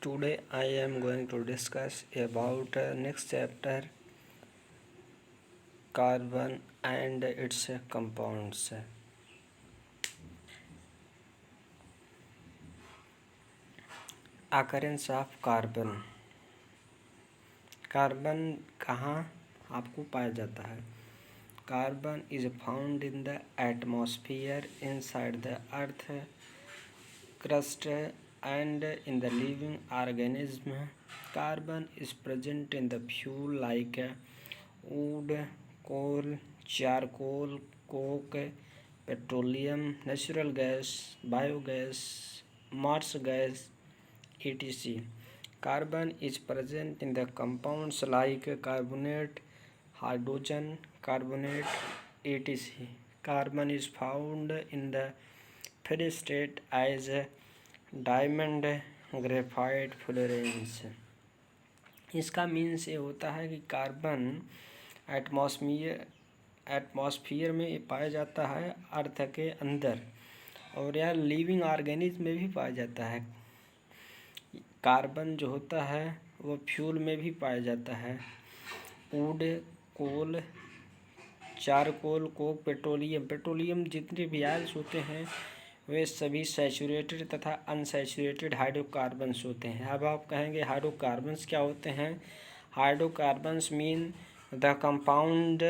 Today I am going to discuss about next chapter, carbon and its compounds. Occurrence of carbon. Carbon कहाँ आपको पाया जाता है? Carbon is found in the atmosphere inside the earth crust and in the living organism. Carbon is present in the fuel like wood, coal, charcoal, coke, petroleum, natural gas, biogas, Mars gas, etc. Carbon is present in the compounds like carbonate, hydrogen, carbonate, etc. Carbon is found in the free state as diamond graphite Florence. इसका means ये होता है कि carbon atmosphere में पाया जाता है अर्थ के अंदर, और यह लिविंग ऑर्गेनिज्म में भी पाया जाता है। कार्बन जो होता है वो फ्यूल में भी पाया जाता है। Wood, coal, charcoal, coke, petroleum जितने भी ऑयल्स होते हैं वे सभी सैचुरेटेड तथा अनसैचुरेटेड हाइड्रोकार्बन्स होते हैं। अब आप कहेंगे हाइड्रोकार्बन्स क्या होते हैं? Hydrocarbons mean the compound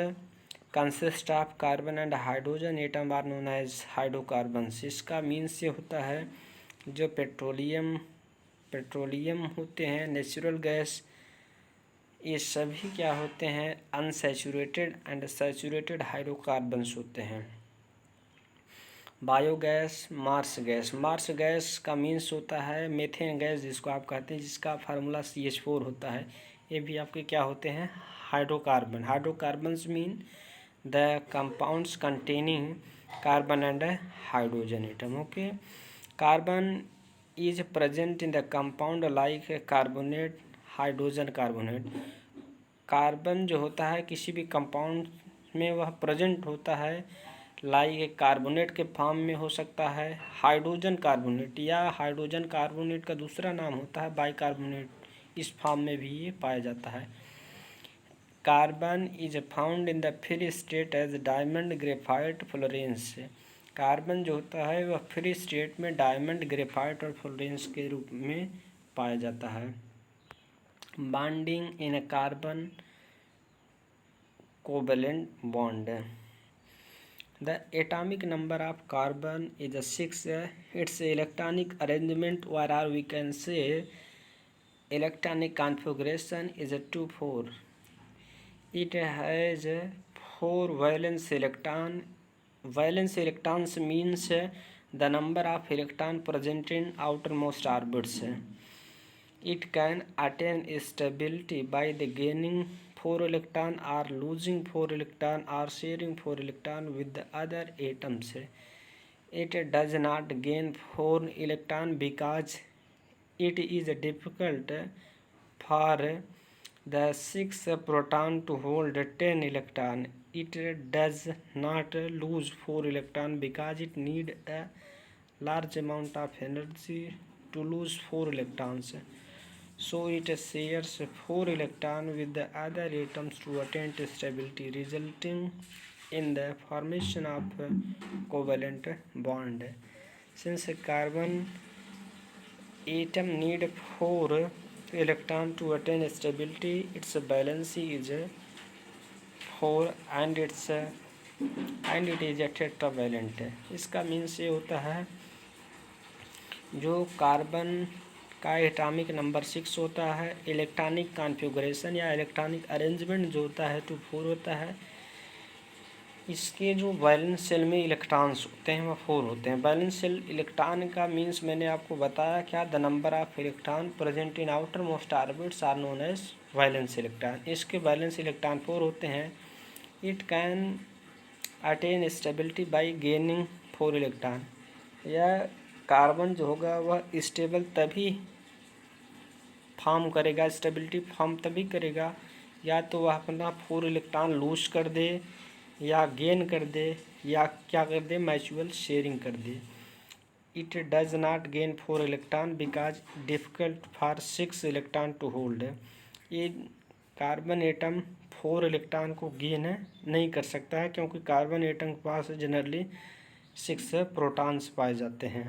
consist of carbon and hydrogen atom are known as hydrocarbons. इसका मीन्स ये होता है जो पेट्रोलियम होते हैं, नेचुरल गैस, ये सभी क्या होते हैं? अनसैचुरेटेड एंड सैचुरेटेड हाइड्रोकार्बन्स होते हैं। बायोगैस, मार्स गैस का मीन्स होता है मेथेन गैस जिसको आप कहते हैं, जिसका फार्मूला CH4 होता है। ये भी आपके क्या होते हैं? Hydrocarbons mean the compounds containing carbon and hydrogen atom. Okay, carbon is present in the compound like carbonate, hydrogen carbonate. Carbon जो होता है किसी भी कंपाउंड में वह प्रेजेंट होता है लाइक कार्बोनेट के फॉर्म में हो सकता है, हाइड्रोजन कार्बोनेट, या हाइड्रोजन कार्बोनेट का दूसरा नाम होता है बाइकार्बोनेट, इस फॉर्म में भी ये पाया जाता है। Carbon is found in the free state as diamond graphite fullerene. Carbon जो होता है वह फ्री स्टेट में डायमंड ग्रेफाइट और फ्लोरेंस के रूप में पाया जाता है। Bonding in a carbon covalent bond. The atomic number of carbon is 6. Its electronic arrangement, or we can say electronic configuration, is 2,4. It has 4 valence electron. Valence electrons means the number of electron present in outermost orbits. It can attain stability by the gaining 4 electron or losing 4 electron or sharing 4 electron with the other atoms. It does not gain 4 electron because it is difficult for the 6 proton to hold 10 electron. It does not lose 4 electron because it need a large amount of energy to lose 4 electrons. So it shares 4 electrons with the other atoms to attain stability, resulting in the formation of covalent bond. Since carbon atom need 4 electrons to attain stability, its valency is 4 and it is a tetravalent. इसका means ये होता है जो carbon का atomic number 6 होता है, electronic configuration या electronic arrangement जो होता है 2,4 होता है। इसके जो वैलेंस शेल में इलेक्ट्रॉन्स होते हैं वह 4 होते हैं। वैलेंस शेल इलेक्ट्रॉन का मीन्स मैंने आपको बताया क्या? The number of electron present in outermost orbits are known as valence electron. इसके वैलेंस इलेक्ट्रॉन 4 होते हैं। It can attain stability by gaining 4 electron. यह कार्बन जो होगा वह स्टेबल तभी फॉर्म करेगा, स्टेबिलिटी फॉर्म तभी करेगा या तो वह अपना 4 इलेक्ट्रॉन लूज कर दे या गेन कर दे या क्या कर दे? म्यूचुअल शेयरिंग कर दे। it does not gain 4 electron because difficult for 6 electron to hold। ये कार्बन एटम 4 इलेक्ट्रॉन को गेन नहीं कर सकता है क्योंकि कार्बन एटम के पास जनरली 6 प्रोटॉन्स पाए जाते हैं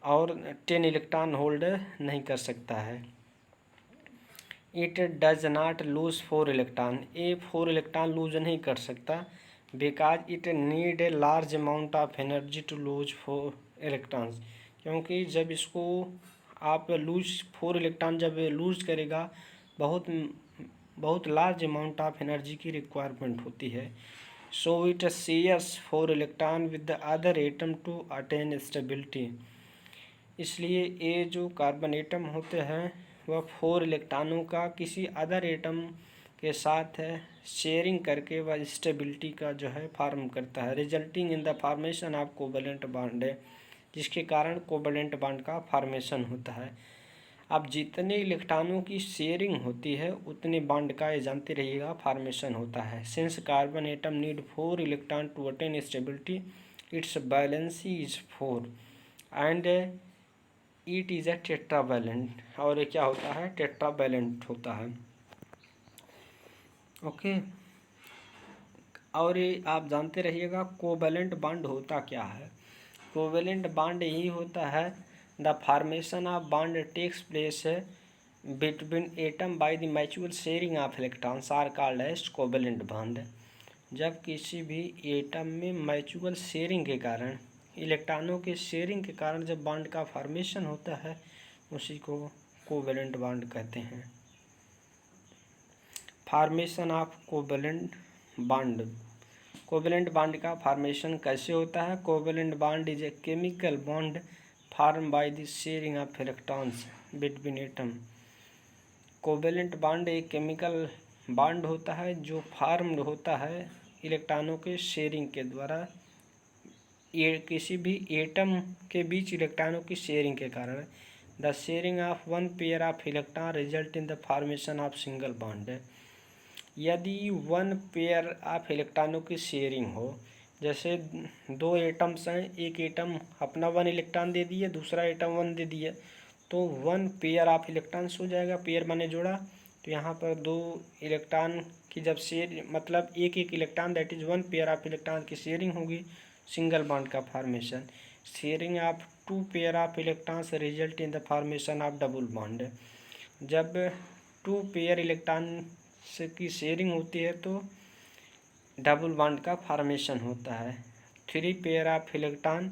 और 10 इलेक्ट्रॉन होल्ड नहीं कर सकता है। It does not lose 4 electron, ये 4 इलेक्ट्रॉन लूज नहीं कर सकता because it need a large amount of energy to lose 4 electrons, क्योंकि जब इसको आप लूज 4 इलेक्ट्रॉन जब लूज करेगा बहुत लार्ज अमाउंट ऑफ एनर्जी की रिक्वायरमेंट होती है। So it shares 4 electron with the other atom to attain stability. इसलिए ये जो कार्बन एटम होते हैं वह 4 इलेक्ट्रॉनों का किसी अदर एटम के साथ शेयरिंग करके वह स्टेबिलिटी का जो है फॉर्म करता है, resulting in the formation of covalent bond, जिसके कारण कोवेलेंट बॉन्ड का फॉर्मेशन होता है। अब जितने इलेक्ट्रॉनों की शेयरिंग होती है उतने बॉन्ड का, ये जानते रहिएगा, फॉर्मेशन होता है। Since carbon atom need 4 electron to attain stability, its valency is 4 and it is a tetravalent, और ये क्या होता है, टेट्रावैलेंट होता है। ओके, और ये आप जानते रहिएगा कोवेलेंट बॉन्ड होता क्या है। कोवेलेंट बॉन्ड यही होता है, the formation of bond takes place between atom by the mutual sharing of electrons are called as covalent bond. जब किसी भी एटम में म्यूचुअल शेयरिंग के कारण, इलेक्ट्रॉनों के शेयरिंग के कारण जब बॉन्ड का फॉर्मेशन होता है उसी को कोवेलेंट बॉन्ड कहते हैं। Formation of covalent bond, covalent bond का फॉर्मेशन कैसे होता है। Covalent bond is a chemical bond form by the sharing of electrons between atom. Covalent bond एक केमिकल बॉन्ड होता है जो फॉर्म्ड होता है इलेक्ट्रॉनों के शेयरिंग के द्वारा, ये किसी भी एटम के बीच इलेक्ट्रॉनों की शेयरिंग के कारण। The sharing of one pair of electron result in the formation of single bond. यदि वन पेयर ऑफ इलेक्ट्रॉनों की शेयरिंग हो, जैसे 2 एटम्स हैं, एक एटम अपना 1 इलेक्ट्रॉन दे दिए, दूसरा एटम 1 दे दिए, तो 1 पेयर ऑफ इलेक्ट्रॉन्स हो जाएगा, पेयर माने जोड़ा। तो यहाँ पर 2 इलेक्ट्रॉन की जब शेयर, मतलब एक electron, that is 1 pair of electron की शेयरिंग होगी, सिंगल बॉन्ड का formation. Sharing of 2 pair of electrons result in the formation of double bond. जब 2 पेयर इलेक्ट्रॉन की शेयरिंग होती है तो डबल बॉन्ड का फॉर्मेशन होता है। 3 pair of electron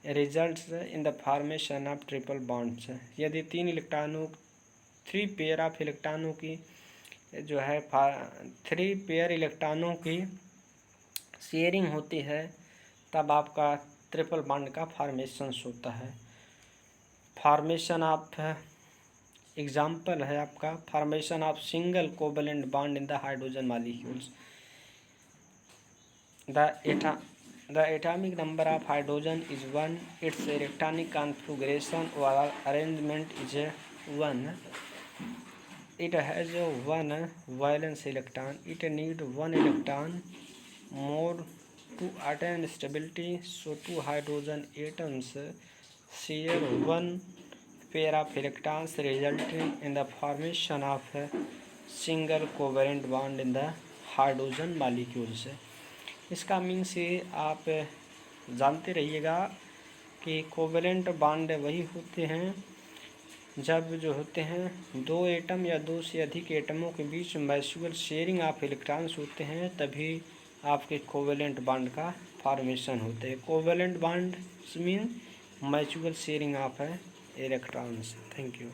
results in the formation of triple bonds. यदि 3 पेयर ऑफ इलेक्ट्रॉनों की जो है 3 पेयर इलेक्ट्रॉनों की शेयरिंग होती है तब आपका ट्रिपल बॉन्ड का फॉर्मेशन होता है। फॉर्मेशन ऑफ एग्जाम्पल है आपका formation of single covalent bond in the hydrogen molecules. The atomic number of hydrogen is 1. Its electronic configuration or arrangement is 1. It has 1 valence electron. It needs 1 electron more to attain stability. So 2 hydrogen atoms share 1 pair of electrons, resulting in the formation of a single covalent bond in the hydrogen molecules. इसका means ये आप जानते रहिएगा कि covalent bond वही होते हैं जब जो होते हैं 2 एटम या 2 से अधिक एटमों के बीच म्यूचुअल शेयरिंग ऑफ इलेक्ट्रॉन्स होते हैं, तभी आपके कोवेलेंट बॉन्ड का फॉर्मेशन होते हैं। Covalent bond mean mutual sharing of electrons. Thank you.